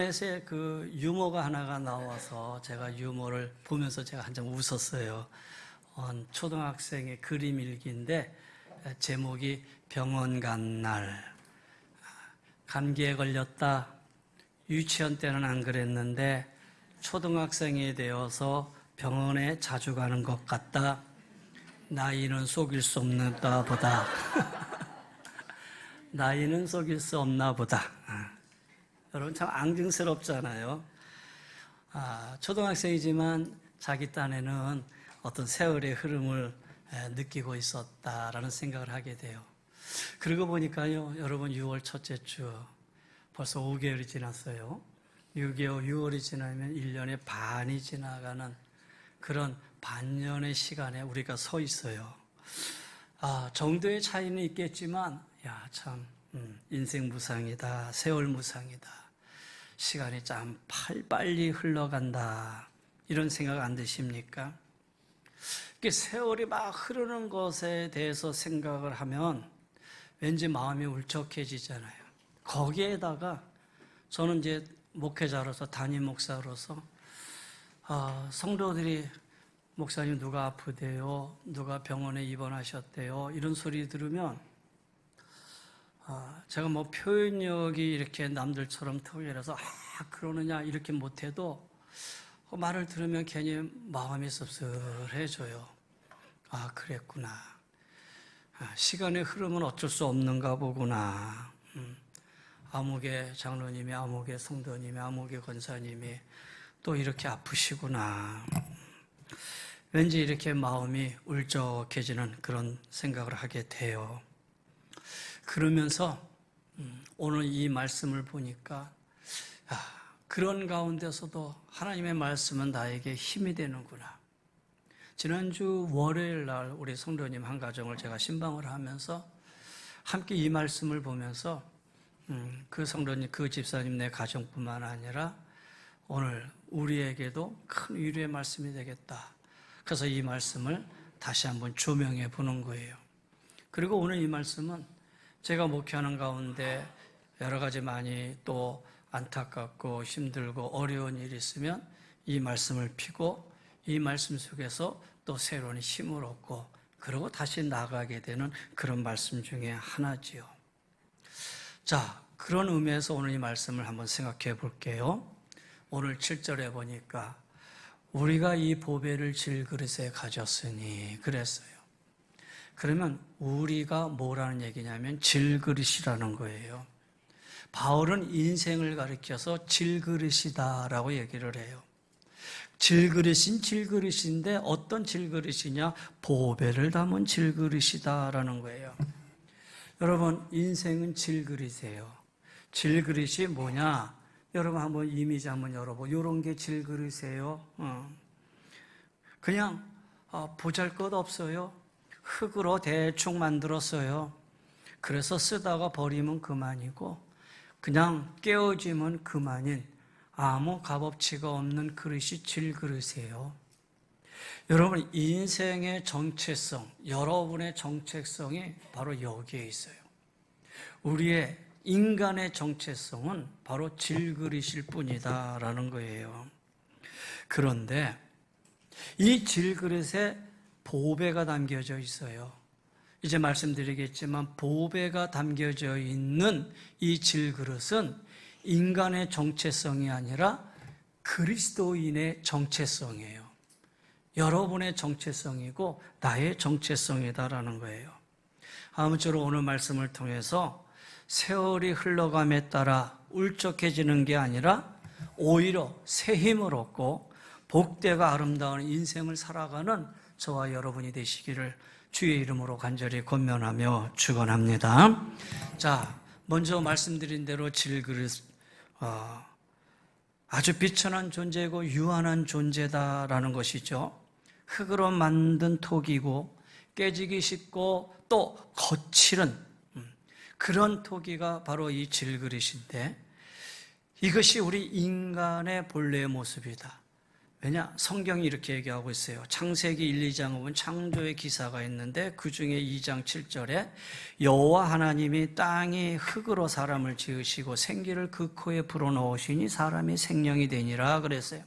넷에 그 유머가 하나가 나와서 제가 유머를 보면서 제가 한참 웃었어요. 초등학생의 그림 일기인데 제목이 병원 간 날. 감기에 걸렸다. 유치원 때는 안 그랬는데 초등학생이 되어서 병원에 자주 가는 것 같다. 나이는 속일 수 없나 보다. 나이는 속일 수 없나 보다. 여러분 참 앙증스럽잖아요. 초등학생이지만 자기 딴에는 어떤 세월의 흐름을 느끼고 있었다라는 생각을 하게 돼요. 그러고 보니까요, 여러분 6월 첫째 주 벌써 5개월이 지났어요. 6월이 지나면 1년의 반이 지나가는 그런 반년의 시간에 우리가 서 있어요. 정도의 차이는 있겠지만, 참 인생 무상이다, 세월 무상이다. 시간이 참 빨리 흘러간다. 이런 생각 안 드십니까? 세월이 막 흐르는 것에 대해서 생각을 하면 왠지 마음이 울적해지잖아요. 거기에다가 저는 이제 목회자로서, 담임 목사로서 성도들이 목사님 누가 아프대요? 누가 병원에 입원하셨대요? 이런 소리 들으면 제가 뭐 표현력이 이렇게 남들처럼 특별해서 그러느냐 이렇게 못해도 그 말을 들으면 괜히 마음이 씁쓸해져요. 그랬구나. 시간의 흐름은 어쩔 수 없는가 보구나. 아무개 장로님이, 아무개 성도님이, 아무개 권사님이 또 이렇게 아프시구나. 왠지 이렇게 마음이 울적해지는 그런 생각을 하게 돼요. 그러면서 오늘 이 말씀을 보니까 그런 가운데서도 하나님의 말씀은 나에게 힘이 되는구나. 지난주 월요일 날 우리 성도님 한 가정을 제가 신방을 하면서 함께 이 말씀을 보면서 그 성도님, 그 집사님 내 가정뿐만 아니라 오늘 우리에게도 큰 위로의 말씀이 되겠다. 그래서 이 말씀을 다시 한번 조명해 보는 거예요. 그리고 오늘 이 말씀은 제가 목회하는 가운데 여러 가지 많이 또 안타깝고 힘들고 어려운 일이 있으면 이 말씀을 피고 이 말씀 속에서 또 새로운 힘을 얻고 그러고 다시 나가게 되는 그런 말씀 중에 하나지요. 자, 그런 의미에서 오늘 이 말씀을 한번 생각해 볼게요. 오늘 7절에 보니까 우리가 이 보배를 질그릇에 가졌으니 그랬어요. 그러면 우리가 뭐라는 얘기냐면 질그릇이라는 거예요. 바울은 인생을 가리켜서 질그릇이다라고 얘기를 해요. 질그릇인 질그릇인데 어떤 질그릇이냐? 보배를 담은 질그릇이다라는 거예요. 여러분, 인생은 질그릇이에요. 질그릇이 뭐냐? 여러분 한번 이미지 한번 열어보고 이런 게 질그릇이에요. 그냥 보잘것없어요. 흙으로 대충 만들었어요. 그래서 쓰다가 버리면 그만이고 그냥 깨어지면 그만인 아무 값어치가 없는 그릇이 질그릇이에요. 여러분, 인생의 정체성, 여러분의 정체성이 바로 여기에 있어요. 우리의 인간의 정체성은 바로 질그릇일 뿐이다라는 거예요. 그런데 이 질그릇에 보배가 담겨져 있어요. 이제 말씀드리겠지만 보배가 담겨져 있는 이 질그릇은 인간의 정체성이 아니라 그리스도인의 정체성이에요. 여러분의 정체성이고 나의 정체성이다라는 거예요. 아무쪼록 오늘 말씀을 통해서 세월이 흘러감에 따라 울적해지는 게 아니라 오히려 새 힘을 얻고 복되고 아름다운 인생을 살아가는 저와 여러분이 되시기를 주의 이름으로 간절히 권면하며 축원합니다. 자, 먼저 말씀드린 대로 질그릇, 아주 비천한 존재이고 유한한 존재다라는 것이죠. 흙으로 만든 톡이고 깨지기 쉽고 또 거칠은 그런 토기가 바로 이 질그릇인데 이것이 우리 인간의 본래의 모습이다. 왜냐? 성경이 이렇게 얘기하고 있어요. 창세기 1, 2장 보면 창조의 기사가 있는데 그 중에 2장 7절에 여호와 하나님이 땅이 흙으로 사람을 지으시고 생기를 그 코에 불어넣으시니 사람이 생명이 되니라 그랬어요.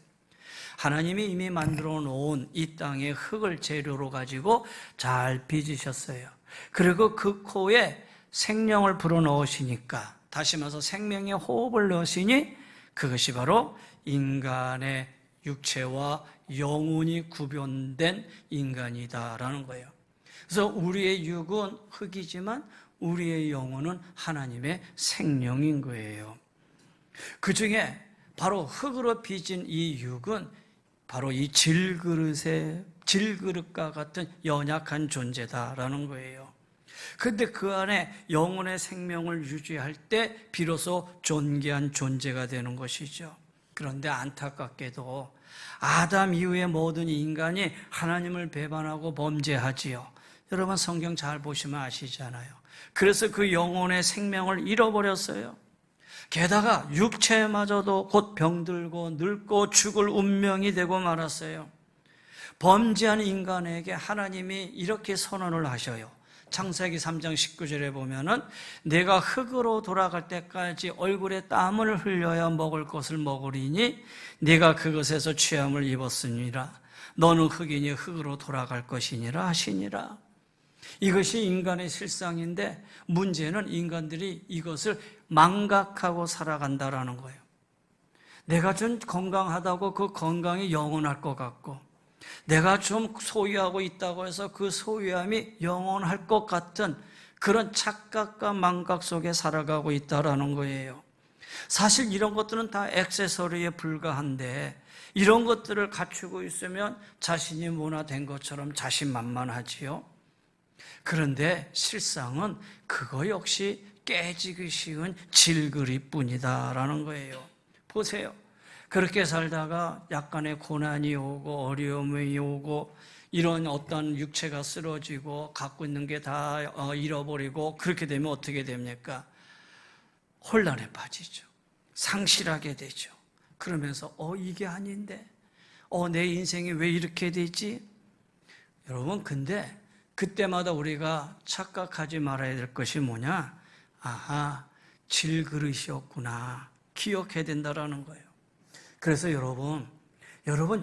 하나님이 이미 만들어 놓은 이 땅의 흙을 재료로 가지고 잘 빚으셨어요. 그리고 그 코에 생명을 불어넣으시니까, 다시 말해서 생명의 호흡을 넣으시니 그것이 바로 인간의 육체와 영혼이 구별된 인간이다라는 거예요. 그래서 우리의 육은 흙이지만 우리의 영혼은 하나님의 생명인 거예요. 그 중에 바로 흙으로 빚은 이 육은 바로 이 질그릇과 같은 연약한 존재다라는 거예요. 그런데 그 안에 영혼의 생명을 유지할 때 비로소 존귀한 존재가 되는 것이죠. 그런데 안타깝게도 아담 이후의 모든 인간이 하나님을 배반하고 범죄하지요. 여러분 성경 잘 보시면 아시잖아요. 그래서 그 영혼의 생명을 잃어버렸어요. 게다가 육체마저도 곧 병들고 늙고 죽을 운명이 되고 말았어요. 범죄한 인간에게 하나님이 이렇게 선언을 하셔요. 창세기 3장 19절에 보면은 내가 흙으로 돌아갈 때까지 얼굴에 땀을 흘려야 먹을 것을 먹으리니 네가 그것에서 취함을 입었으니라. 너는 흙이니 흙으로 돌아갈 것이니라 하시니라. 이것이 인간의 실상인데 문제는 인간들이 이것을 망각하고 살아간다라는 거예요. 내가 좀 건강하다고 그 건강이 영원할 것 같고, 내가 좀 소유하고 있다고 해서 그 소유함이 영원할 것 같은 그런 착각과 망각 속에 살아가고 있다라는 거예요. 사실 이런 것들은 다 액세서리에 불과한데 이런 것들을 갖추고 있으면 자신이 문화된 것처럼 자신만만하지요. 그런데 실상은 그거 역시 깨지기 쉬운 질그릇뿐이다라는 거예요. 보세요. 그렇게 살다가 약간의 고난이 오고 어려움이 오고 이런 어떤 육체가 쓰러지고 갖고 있는 게 다 잃어버리고 그렇게 되면 어떻게 됩니까? 혼란에 빠지죠. 상실하게 되죠. 그러면서 이게 아닌데 내 인생이 왜 이렇게 되지? 여러분 근데 그때마다 우리가 착각하지 말아야 될 것이 뭐냐? 아하, 질그릇이었구나. 기억해야 된다라는 거예요. 그래서 여러분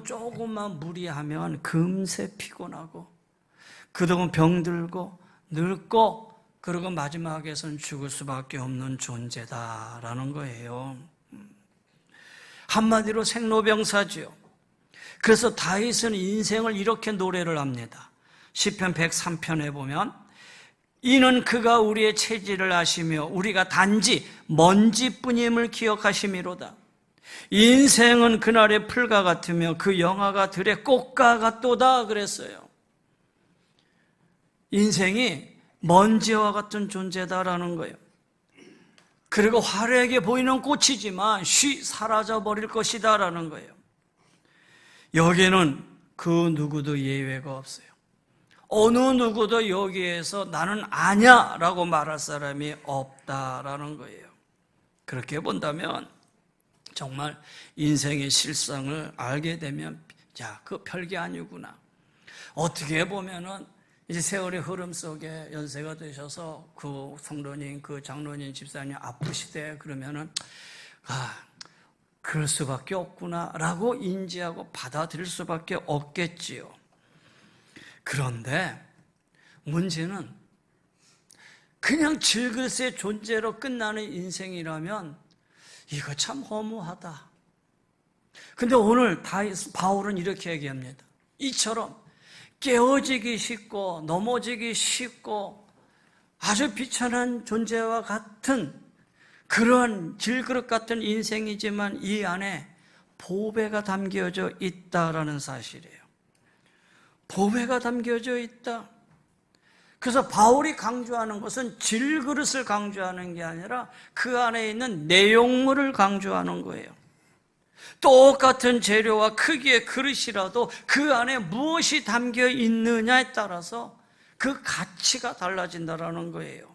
조금만 무리하면 금세 피곤하고 그동안 병들고 늙고 그리고 마지막에선 죽을 수밖에 없는 존재다라는 거예요. 한마디로 생로병사지요. 그래서 다윗은 인생을 이렇게 노래를 합니다. 시편 103편에 보면 이는 그가 우리의 체질을 아시며 우리가 단지 먼지뿐임을 기억하심이로다. 인생은 그날의 풀과 같으며 그 영화가 들의 꽃과 같도다 그랬어요. 인생이 먼지와 같은 존재다라는 거예요. 그리고 화려하게 보이는 꽃이지만 쉬 사라져버릴 것이다라는 거예요. 여기에는 그 누구도 예외가 없어요. 어느 누구도 여기에서 나는 아냐라고 말할 사람이 없다라는 거예요. 그렇게 본다면 정말 인생의 실상을 알게 되면 그 별게 아니구나. 어떻게 보면은 이제 세월의 흐름 속에 연세가 되셔서 그 성도님, 그 장로님, 집사님 아프시대 그러면은 그럴 수밖에 없구나라고 인지하고 받아들일 수밖에 없겠지요. 그런데 문제는 그냥 질그릇의 존재로 끝나는 인생이라면 이거 참 허무하다. 근데 오늘 바울은 이렇게 얘기합니다. 이처럼 깨어지기 쉽고 넘어지기 쉽고 아주 비천한 존재와 같은 그런 질그릇 같은 인생이지만 이 안에 보배가 담겨져 있다라는 사실이에요. 보배가 담겨져 있다. 그래서 바울이 강조하는 것은 질그릇을 강조하는 게 아니라 그 안에 있는 내용물을 강조하는 거예요. 똑같은 재료와 크기의 그릇이라도 그 안에 무엇이 담겨 있느냐에 따라서 그 가치가 달라진다라는 거예요.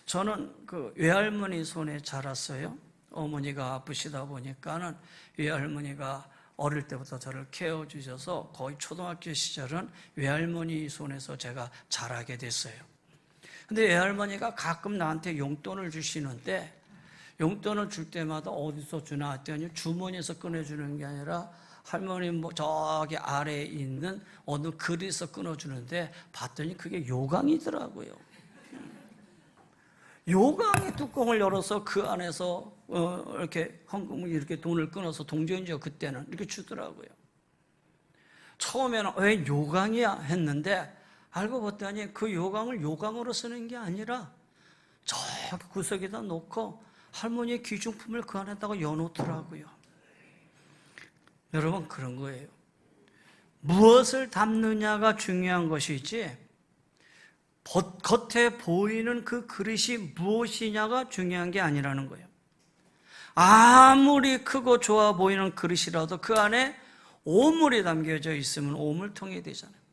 저는 그 외할머니 손에 자랐어요. 어머니가 아프시다 보니까는 외할머니가 어릴 때부터 저를 케어주셔서 거의 초등학교 시절은 외할머니 손에서 제가 자라게 됐어요. 근데 외할머니가 가끔 나한테 용돈을 주시는데 용돈을 줄 때마다 어디서 주나 했더니 주머니에서 꺼내주는 게 아니라 할머니 뭐 저기 아래에 있는 어느 그릇에서 끊어주는데 봤더니 그게 요강이더라고요. 요강의 뚜껑을 열어서 그 안에서 이렇게 헌금을 이렇게 돈을 끊어서 동전이죠. 그때는 이렇게 주더라고요. 처음에는 왜 요강이야 했는데 알고 봤더니 그 요강을 요강으로 쓰는 게 아니라 저 구석에다 놓고 할머니의 귀중품을 그 안에다가 여놓더라고요. 여러분, 그런 거예요. 무엇을 담느냐가 중요한 것이지 겉에 보이는 그 그릇이 무엇이냐가 중요한 게 아니라는 거예요. 아무리 크고 좋아 보이는 그릇이라도 그 안에 오물이 담겨져 있으면 오물통이 되잖아요.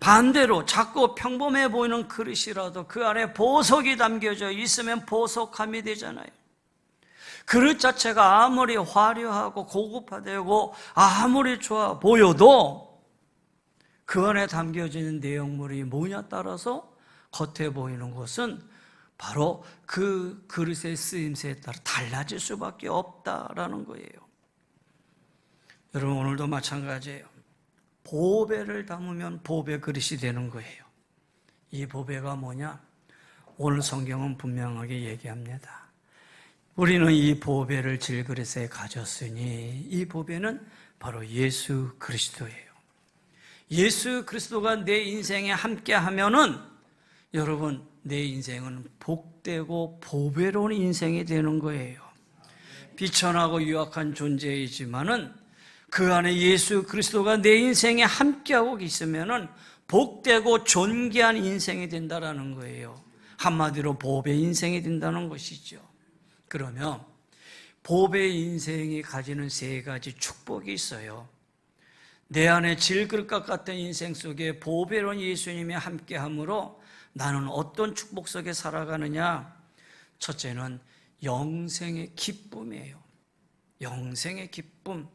반대로 작고 평범해 보이는 그릇이라도 그 안에 보석이 담겨져 있으면 보석함이 되잖아요. 그릇 자체가 아무리 화려하고 고급화되고 아무리 좋아 보여도 그 안에 담겨지는 내용물이 뭐냐 따라서 겉에 보이는 것은 바로 그 그릇의 쓰임새에 따라 달라질 수밖에 없다라는 거예요. 여러분, 오늘도 마찬가지예요. 보배를 담으면 보배 그릇이 되는 거예요. 이 보배가 뭐냐? 오늘 성경은 분명하게 얘기합니다. 우리는 이 보배를 질그릇에 가졌으니 이 보배는 바로 예수 그리스도예요. 예수 그리스도가 내 인생에 함께 하면은 여러분, 내 인생은 복되고 보배로운 인생이 되는 거예요. 비천하고 유약한 존재이지만은 그 안에 예수 그리스도가 내 인생에 함께하고 있으면은 복되고 존귀한 인생이 된다라는 거예요. 한마디로 보배 인생이 된다는 것이죠. 그러면 보배 인생이 가지는 세 가지 축복이 있어요. 내 안에 질그릇과 같은 인생 속에 보배로운 예수님이 함께함으로 나는 어떤 축복 속에 살아가느냐? 첫째는 영생의 기쁨이에요. 영생의 기쁨.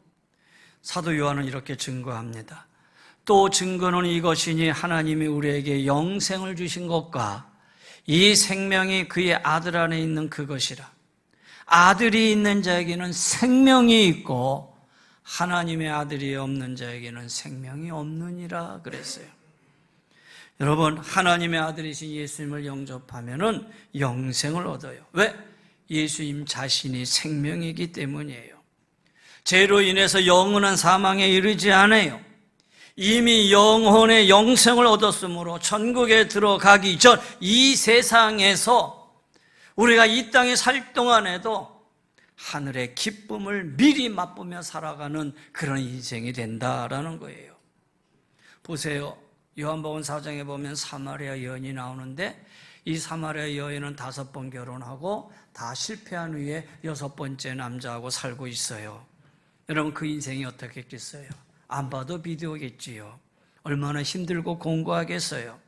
사도 요한은 이렇게 증거합니다. 또 증거는 이것이니 하나님이 우리에게 영생을 주신 것과 이 생명이 그의 아들 안에 있는 그것이라. 아들이 있는 자에게는 생명이 있고 하나님의 아들이 없는 자에게는 생명이 없느니라 그랬어요. 여러분, 하나님의 아들이신 예수님을 영접하면은 영생을 얻어요. 왜? 예수님 자신이 생명이기 때문이에요. 죄로 인해서 영원한 사망에 이르지 않아요. 이미 영혼의 영생을 얻었으므로 천국에 들어가기 전 이 세상에서 우리가 이 땅에 살 동안에도 하늘의 기쁨을 미리 맛보며 살아가는 그런 인생이 된다라는 거예요. 보세요. 요한복음 4장에 보면 사마리아 여인이 나오는데 이 사마리아 여인은 5번 결혼하고 다 실패한 후에 6번째 남자하고 살고 있어요. 여러분, 그 인생이 어떻겠겠어요? 안 봐도 비디오겠지요. 얼마나 힘들고 공고하겠어요.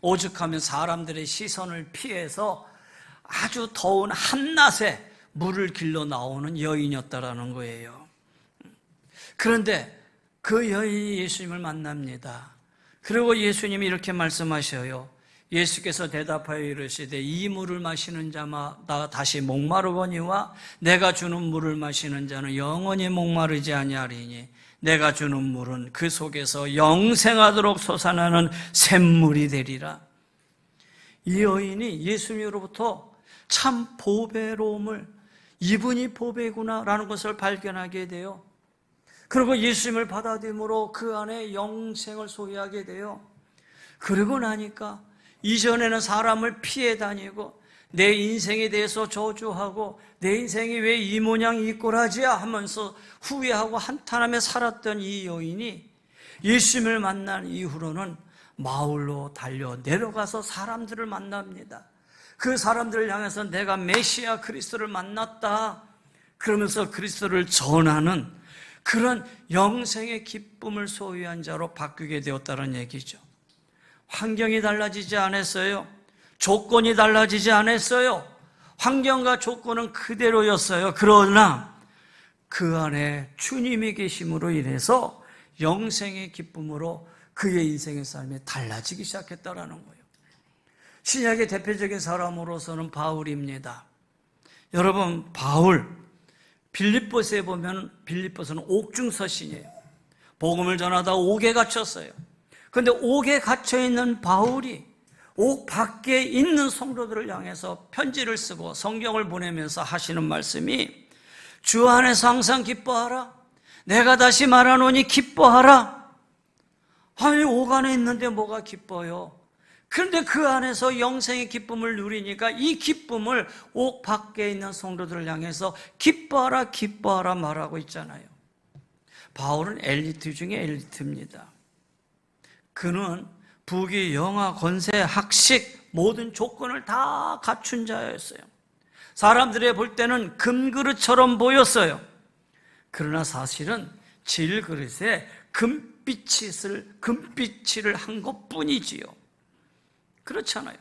오죽하면 사람들의 시선을 피해서 아주 더운 한낮에 물을 길러 나오는 여인이었다라는 거예요. 그런데 그 여인이 예수님을 만납니다. 그리고 예수님이 이렇게 말씀하셔요. 예수께서 대답하여 이르시되 이 물을 마시는 자마다 다시 목마르거니와 내가 주는 물을 마시는 자는 영원히 목마르지 아니하리니 내가 주는 물은 그 속에서 영생하도록 솟아나는 샘물이 되리라. 이 여인이 예수님으로부터 참 보배로움을, 이분이 보배구나라는 것을 발견하게 돼요. 그리고 예수님을 받아들임으로 그 안에 영생을 소유하게 돼요. 그러고 나니까 이전에는 사람을 피해 다니고 내 인생에 대해서 저주하고 내 인생이 왜 이 모양 이 꼴하지야 하면서 후회하고 한탄하며 살았던 이 여인이 예수님을 만난 이후로는 마을로 달려 내려가서 사람들을 만납니다. 그 사람들을 향해서 내가 메시아 그리스도를 만났다 그러면서 그리스도를 전하는 그런 영생의 기쁨을 소유한 자로 바뀌게 되었다는 얘기죠. 환경이 달라지지 않았어요. 조건이 달라지지 않았어요. 환경과 조건은 그대로였어요. 그러나 그 안에 주님이 계심으로 인해서 영생의 기쁨으로 그의 인생의 삶이 달라지기 시작했다라는 거예요. 신약의 대표적인 사람으로서는 바울입니다. 여러분, 바울, 빌립보서에 보면 빌립보서는 옥중서신이에요. 복음을 전하다 옥에 갇혔어요. 그런데 옥에 갇혀있는 바울이 옥 밖에 있는 성도들을 향해서 편지를 쓰고 성경을 보내면서 하시는 말씀이 주 안에서 항상 기뻐하라. 내가 다시 말하노니 기뻐하라. 아니, 옥 안에 있는데 뭐가 기뻐요? 그런데 그 안에서 영생의 기쁨을 누리니까 이 기쁨을 옥 밖에 있는 성도들을 향해서 기뻐하라, 기뻐하라 말하고 있잖아요. 바울은 엘리트 중에 엘리트입니다. 그는 부귀, 영화, 권세, 학식 모든 조건을 다 갖춘 자였어요. 사람들이 볼 때는 금그릇처럼 보였어요. 그러나 사실은 질그릇에 금빛을 한 것뿐이지요. 그렇잖아요.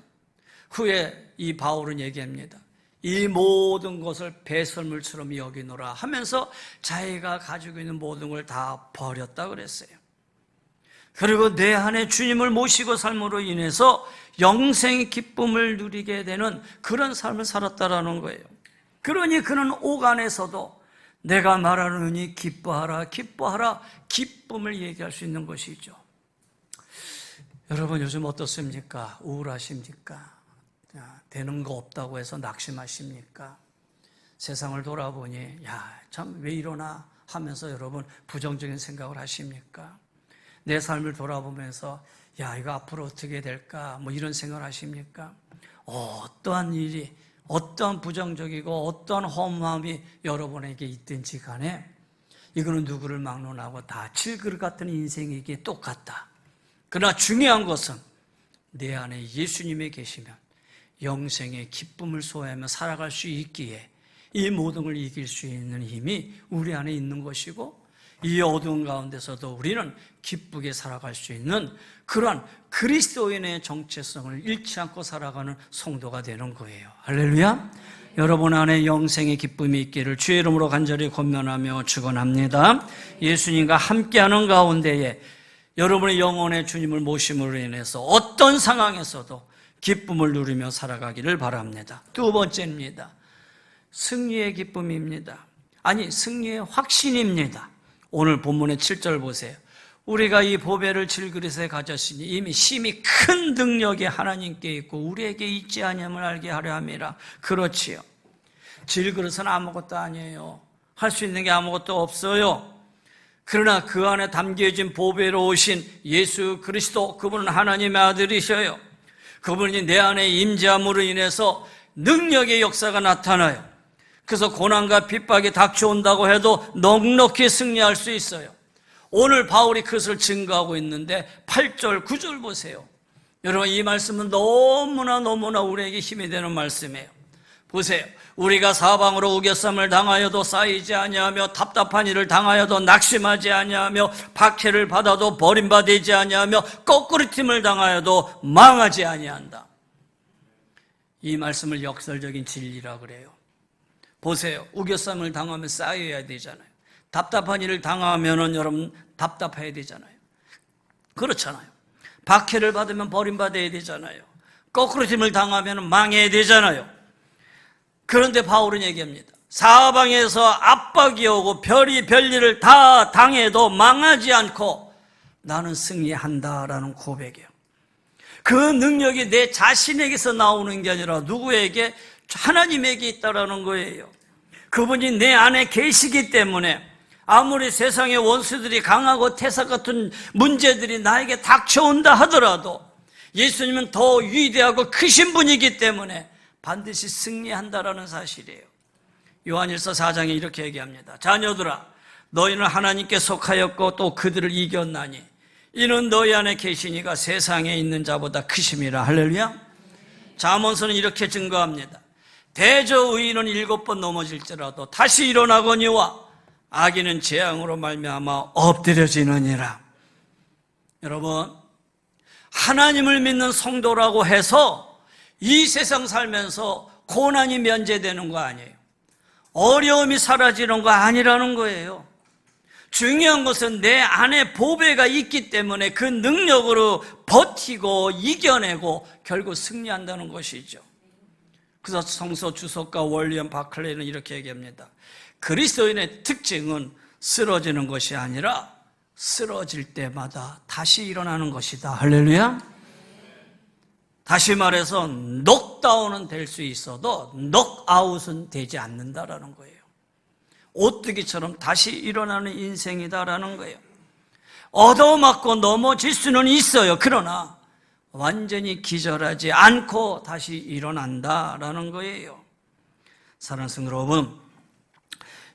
후에 이 바울은 얘기합니다. 이 모든 것을 배설물처럼 여기노라 하면서 자기가 가지고 있는 모든 걸 다 버렸다 그랬어요. 그리고 내 안에 주님을 모시고 삶으로 인해서 영생의 기쁨을 누리게 되는 그런 삶을 살았다라는 거예요. 그러니 그는 옥 안에서도 내가 말하노니 기뻐하라, 기뻐하라, 기쁨을 얘기할 수 있는 것이죠. 여러분, 요즘 어떻습니까? 우울하십니까? 되는 거 없다고 해서 낙심하십니까? 세상을 돌아보니 참 왜 이러나 하면서 여러분 부정적인 생각을 하십니까? 내 삶을 돌아보면서 이거 앞으로 어떻게 될까? 뭐 이런 생각을 하십니까? 어떠한 일이, 어떠한 부정적이고 어떠한 허무함이 여러분에게 있든지 간에 이거는 누구를 막론하고 다 질그릇 같은 인생이기에 똑같다. 그러나 중요한 것은 내 안에 예수님이 계시면 영생의 기쁨을 소유하며 살아갈 수 있기에 이 모든 걸 이길 수 있는 힘이 우리 안에 있는 것이고, 이 어두운 가운데서도 우리는 기쁘게 살아갈 수 있는 그러한 그리스도인의 정체성을 잃지 않고 살아가는 성도가 되는 거예요. 할렐루야. 여러분 안에 영생의 기쁨이 있기를 주의 이름으로 간절히 권면하며 축원합니다. 예수님과 함께하는 가운데에 여러분의 영혼의 주님을 모심으로 인해서 어떤 상황에서도 기쁨을 누리며 살아가기를 바랍니다. 두 번째입니다. 승리의 기쁨입니다. 아니, 승리의 확신입니다. 오늘 본문의 7절 보세요. 우리가 이 보배를 질그릇에 가졌으니 이미 심히 큰 능력이 하나님께 있고 우리에게 있지 아니함을 알게 하려 함이라. 그렇지요. 질그릇은 아무것도 아니에요. 할 수 있는 게 아무것도 없어요. 그러나 그 안에 담겨진 보배로 오신 예수 그리스도, 그분은 하나님의 아들이셔요. 그분이 내 안에 임재함으로 인해서 능력의 역사가 나타나요. 그래서 고난과 핍박이 닥쳐온다고 해도 넉넉히 승리할 수 있어요. 오늘 바울이 그것을 증거하고 있는데 8절, 9절 보세요. 여러분, 이 말씀은 너무나 우리에게 힘이 되는 말씀이에요. 보세요. 우리가 사방으로 우겨쌈을 당하여도 쌓이지 아니하며 답답한 일을 당하여도 낙심하지 아니하며 박해를 받아도 버림받지 아니하며 거꾸로짐을 당하여도 망하지 아니한다. 이 말씀을 역설적인 진리라 그래요. 보세요. 우겨쌈을 당하면 쌓여야 되잖아요. 답답한 일을 당하면은 여러분 답답해야 되잖아요. 그렇잖아요. 박해를 받으면 버림받아야 되잖아요. 거꾸로짐을 당하면 망해야 되잖아요. 그런데 바울은 얘기합니다. 사방에서 압박이 오고 별일을 다 당해도 망하지 않고 나는 승리한다라는 고백이에요. 그 능력이 내 자신에게서 나오는 게 아니라 누구에게? 하나님에게 있다라는 거예요. 그분이 내 안에 계시기 때문에 아무리 세상의 원수들이 강하고 태사 같은 문제들이 나에게 닥쳐온다 하더라도 예수님은 더 위대하고 크신 분이기 때문에 반드시 승리한다라는 사실이에요. 요한일서 4장에 이렇게 얘기합니다. 자녀들아, 너희는 하나님께 속하였고 또 그들을 이겼나니 이는 너희 안에 계시니가 세상에 있는 자보다 크심이라. 할렐루야. 잠언서는 이렇게 증거합니다. 대저 의인은 7번 넘어질지라도 다시 일어나거니와 악인은 재앙으로 말미암아 엎드려지느니라. 여러분, 하나님을 믿는 성도라고 해서 이 세상 살면서 고난이 면제되는 거 아니에요. 어려움이 사라지는 거 아니라는 거예요. 중요한 것은 내 안에 보배가 있기 때문에 그 능력으로 버티고 이겨내고 결국 승리한다는 것이죠. 그래서 성서 주석가 월리엄 바클레이는 이렇게 얘기합니다. 그리스도인의 특징은 쓰러지는 것이 아니라 쓰러질 때마다 다시 일어나는 것이다. 할렐루야. 다시 말해서 녹다운은 될 수 있어도 녹아웃은 되지 않는다라는 거예요. 오뚜기처럼 다시 일어나는 인생이다라는 거예요. 얻어맞고 넘어질 수는 있어요. 그러나 완전히 기절하지 않고 다시 일어난다라는 거예요. 사랑하는 성도 여러분,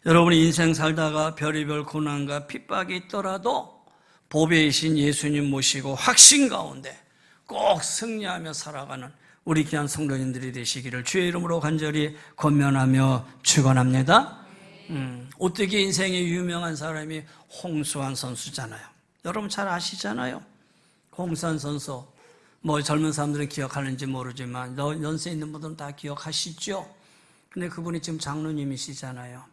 여러분이 인생 살다가 별의별 고난과 핍박이 있더라도 보배이신 예수님 모시고 확신 가운데 꼭 승리하며 살아가는 우리 귀한 성도님들이 되시기를 주의 이름으로 간절히 권면하며 축원합니다. 오뚜기 인생에 유명한 사람이 홍수환 선수잖아요. 여러분 잘 아시잖아요. 홍수환 선수, 뭐 젊은 사람들은 기억하는지 모르지만 연세 있는 분들은 다 기억하시죠. 근데 그분이 지금 장로님이시잖아요.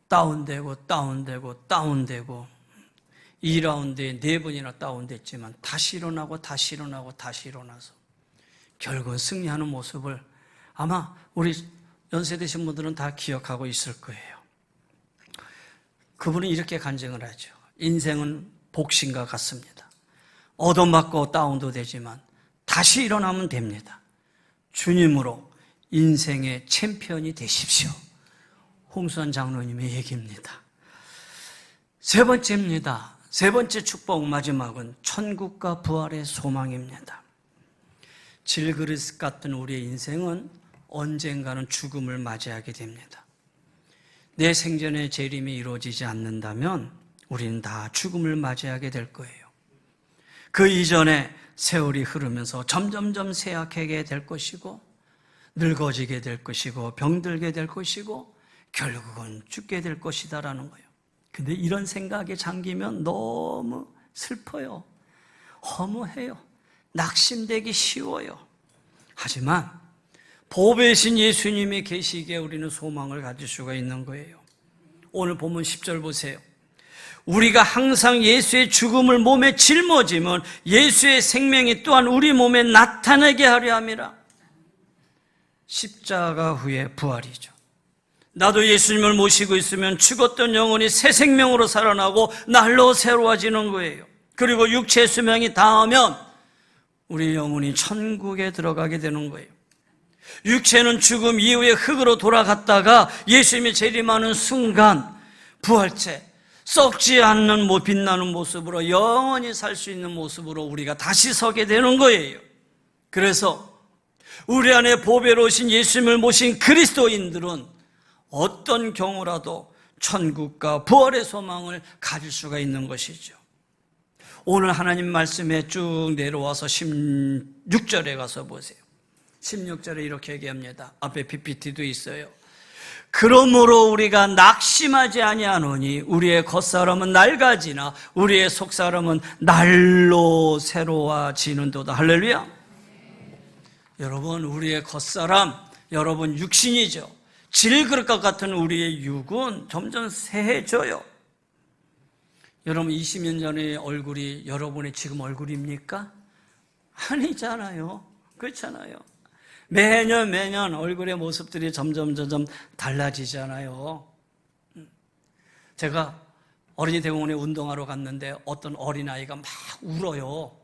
다운되고 2라운드에 4번이나 다운됐지만 다시 일어나고 다시 일어나고 다시 일어나서 결국은 승리하는 모습을 아마 우리 연세 드신 분들은 다 기억하고 있을 거예요. 그분은 이렇게 간증을 하죠. 인생은 복싱과 같습니다. 얻어맞고 다운도 되지만 다시 일어나면 됩니다. 주님으로 인생의 챔피언이 되십시오. 홍수환 장로님의 얘기입니다. 세 번째입니다. 세 번째 축복 마지막은 천국과 부활의 소망입니다. 질그릇 같은 우리의 인생은 언젠가는 죽음을 맞이하게 됩니다. 내 생전의 재림이 이루어지지 않는다면 우리는 다 죽음을 맞이하게 될 거예요. 그 이전에 세월이 흐르면서 점점점 쇠약하게 될 것이고 늙어지게 될 것이고 병들게 될 것이고 결국은 죽게 될 것이다라는 거예요. 근데 이런 생각에 잠기면 너무 슬퍼요. 허무해요. 낙심되기 쉬워요. 하지만 보배이신 예수님이 계시기에 우리는 소망을 가질 수가 있는 거예요. 오늘 본문 10절 보세요. 우리가 항상 예수의 죽음을 몸에 짊어지면 예수의 생명이 또한 우리 몸에 나타나게 하려 함이라. 십자가 후에 부활이죠. 나도 예수님을 모시고 있으면 죽었던 영혼이 새 생명으로 살아나고 날로 새로워지는 거예요. 그리고 육체의 수명이 닿으면 우리 영혼이 천국에 들어가게 되는 거예요. 육체는 죽음 이후에 흙으로 돌아갔다가 예수님이 재림하는 순간 부활체, 썩지 않는 빛나는 모습으로 영원히 살 수 있는 모습으로 우리가 다시 서게 되는 거예요. 그래서 우리 안에 보배로우신 예수님을 모신 그리스도인들은 어떤 경우라도 천국과 부활의 소망을 가질 수가 있는 것이죠. 오늘 하나님 말씀에 쭉 내려와서 16절에 가서 보세요. 16절에 이렇게 얘기합니다. 앞에 PPT도 있어요. 그러므로 우리가 낙심하지 아니하노니 우리의 겉사람은 낡아지나 우리의 속사람은 날로 새로워지는도다. 할렐루야. 여러분, 우리의 겉사람, 여러분 육신이죠. 질그릇과 같은 우리의 육은 점점 새해져요. 여러분 20년 전의 얼굴이 여러분의 지금 얼굴입니까? 아니잖아요. 그렇잖아요. 매년 얼굴의 모습들이 점점 달라지잖아요. 제가 어린이 대공원에 운동하러 갔는데 어떤 어린아이가 막 울어요.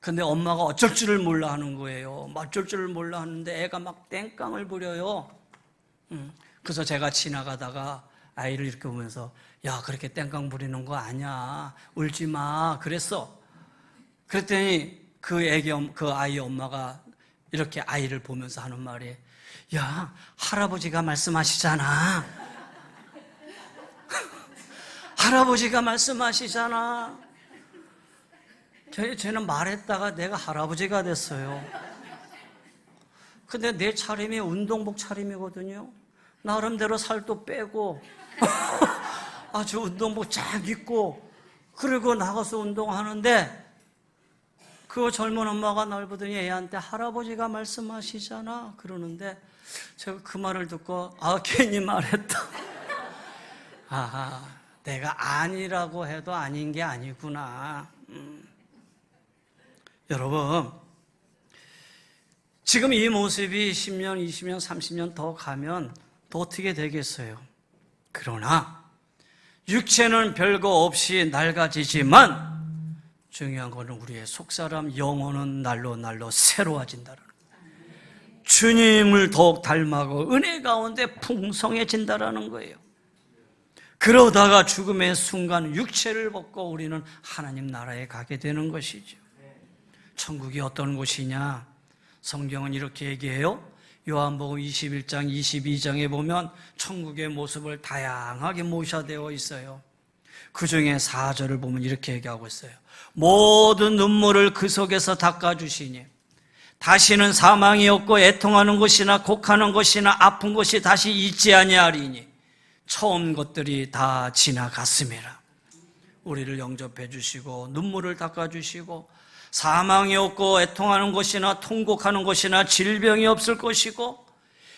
근데 엄마가 어쩔 줄을 몰라 하는 거예요. 어쩔 줄을 몰라 하는데 애가 막 땡깡을 부려요. 그래서 제가 지나가다가 아이를 이렇게 보면서 야, 그렇게 땡깡 부리는 거 아니야. 울지 마. 그랬어. 그랬더니 그 아이 엄마가 이렇게 아이를 보면서 하는 말이 야, 할아버지가 말씀하시잖아. 할아버지가 말씀하시잖아. 쟤는 말했다가 내가 할아버지가 됐어요. 근데 내 차림이 운동복 차림이거든요. 나름대로 살도 빼고 아주 운동복 쫙 입고 그리고 나가서 운동하는데 그 젊은 엄마가 날 보더니 애한테 할아버지가 말씀하시잖아 그러는데 제가 그 말을 듣고 괜히 말했다. 아하, 내가 아니라고 해도 아닌 게 아니구나. 여러분, 지금 이 모습이 10년, 20년, 30년 더 가면 또 어떻게 되겠어요? 그러나 육체는 별거 없이 낡아지지만 중요한 것은 우리의 속사람 영혼은 날로 날로 새로워진다는 거예요. 주님을 더욱 닮아가고 은혜 가운데 풍성해진다는 거예요. 그러다가 죽음의 순간 육체를 벗고 우리는 하나님 나라에 가게 되는 것이죠. 천국이 어떤 곳이냐? 성경은 이렇게 얘기해요. 요한복음 21장, 22장에 보면 천국의 모습을 다양하게 모셔되어 있어요. 그 중에 4절을 보면 이렇게 얘기하고 있어요. 모든 눈물을 그 속에서 닦아주시니 다시는 사망이 없고 애통하는 것이나 곡하는 것이나 아픈 것이 다시 있지 아니하리니 처음 것들이 다 지나갔음이라. 우리를 영접해 주시고 눈물을 닦아 주시고 사망이 없고 애통하는 것이나 통곡하는 것이나 질병이 없을 것이고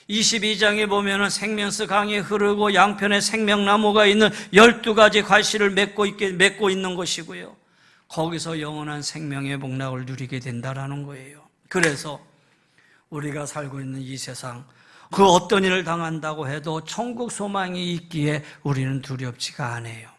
22장에 보면은 생명수 강이 흐르고 양편에 생명나무가 있는 12가지 과실을 맺고 있는 것이고요. 거기서 영원한 생명의 복락을 누리게 된다라는 거예요. 그래서 우리가 살고 있는 이 세상 그 어떤 일을 당한다고 해도 천국 소망이 있기에 우리는 두렵지가 않아요.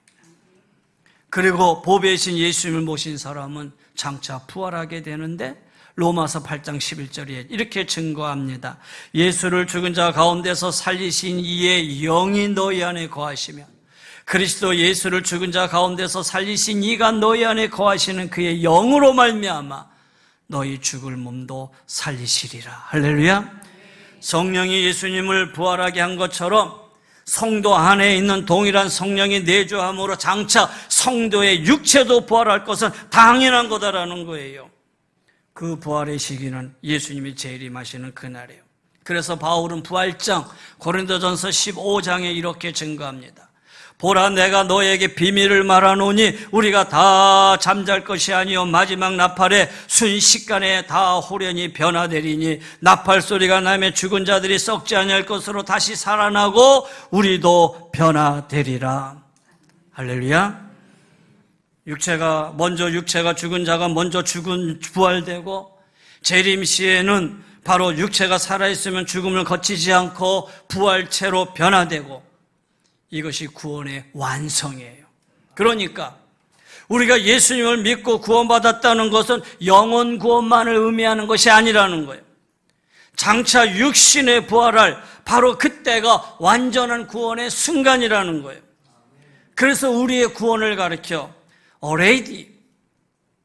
그리고 보배이신 예수님을 모신 사람은 장차 부활하게 되는데 로마서 8장 11절에 이렇게 증거합니다. 예수를 죽은 자 가운데서 살리신 이의 영이 너희 안에 거하시며 그리스도 예수를 죽은 자 가운데서 살리신 이가 너희 안에 거하시는 그의 영으로 말미암아 너희 죽을 몸도 살리시리라. 할렐루야. 성령이 예수님을 부활하게 한 것처럼 성도 안에 있는 동일한 성령이 내주함으로 장차 성도의 육체도 부활할 것은 당연한 거다라는 거예요. 그 부활의 시기는 예수님이 재림하시는 그날이에요. 그래서 바울은 부활장 고린도전서 15장에 이렇게 증거합니다. 보라 내가 너에게 비밀을 말하노니 우리가 다 잠잘 것이 아니요 마지막 나팔에 순식간에 다 호련히 변화되리니 나팔 소리가 나면 죽은 자들이 썩지 아니할 것으로 다시 살아나고 우리도 변화되리라. 할렐루야. 육체가 죽은 자가 먼저 부활되고 재림 시에는 바로 육체가 살아있으면 죽음을 거치지 않고 부활체로 변화되고 이것이 구원의 완성이에요. 그러니까 우리가 예수님을 믿고 구원받았다는 것은 영혼 구원만을 의미하는 것이 아니라는 거예요. 장차 육신에 부활할 바로 그때가 완전한 구원의 순간이라는 거예요. 그래서 우리의 구원을 가르쳐 already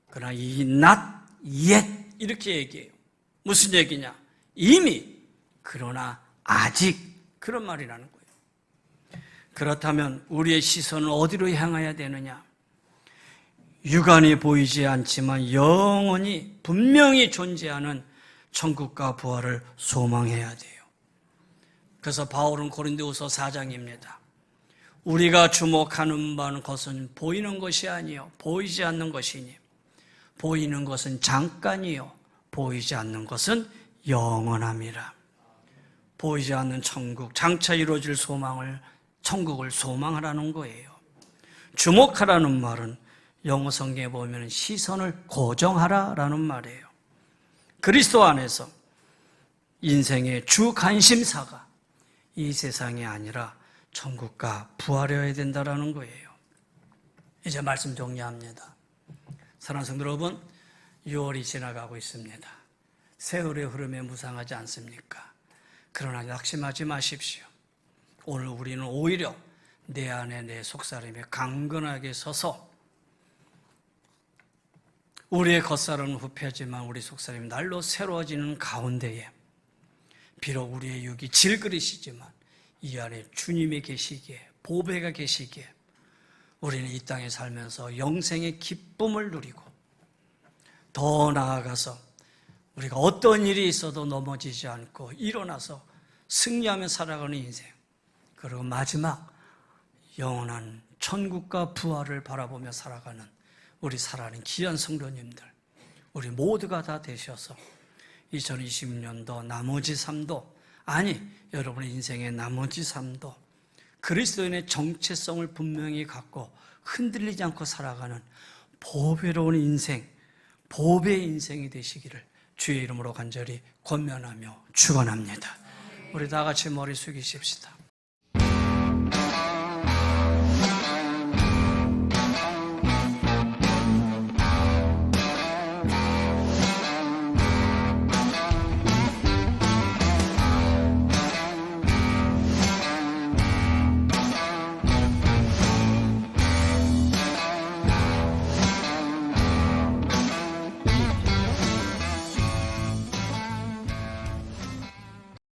그러나 not yet 이렇게 얘기해요. 무슨 얘기냐? 이미 그러나 아직 그런 말이라는 거예요. 그렇다면 우리의 시선은 어디로 향해야 되느냐? 육안이 보이지 않지만 영원히 분명히 존재하는 천국과 부활을 소망해야 돼요. 그래서 바울은 고린도후서 4장입니다. 우리가 주목하는 바는 것은 보이는 것이 아니요 보이지 않는 것이니 보이는 것은 잠깐이요 보이지 않는 것은 영원함이라. 보이지 않는 천국, 장차 이루어질 천국을 소망하라는 거예요. 주목하라는 말은 영어 성경에 보면 시선을 고정하라라는 말이에요. 그리스도 안에서 인생의 주 관심사가 이 세상이 아니라 천국과 부활해야 된다라는 거예요. 이제 말씀 정리합니다. 사랑하는 성도 여러분, 6월이 지나가고 있습니다. 세월의 흐름에 무상하지 않습니까? 그러나 낙심하지 마십시오. 오늘 우리는 오히려 내 안에 내 속사람이 강건하게 서서 우리의 겉사람은 후패하지만 우리 속사람이 날로 새로워지는 가운데에 비록 우리의 육이 질그릇이지만 이 안에 주님이 계시기에 보배가 계시기에 우리는 이 땅에 살면서 영생의 기쁨을 누리고 더 나아가서 우리가 어떤 일이 있어도 넘어지지 않고 일어나서 승리하며 살아가는 인생, 그리고 마지막 영원한 천국과 부활을 바라보며 살아가는 우리 사랑하는 귀한 성도님들, 우리 모두가 다 되셔서 2020년도 나머지 삶도, 아니 여러분의 인생의 나머지 삶도 그리스도인의 정체성을 분명히 갖고 흔들리지 않고 살아가는 보배로운 인생, 보배의 인생이 되시기를 주의 이름으로 간절히 권면하며 축원합니다. 우리 다 같이 머리 숙이십시다.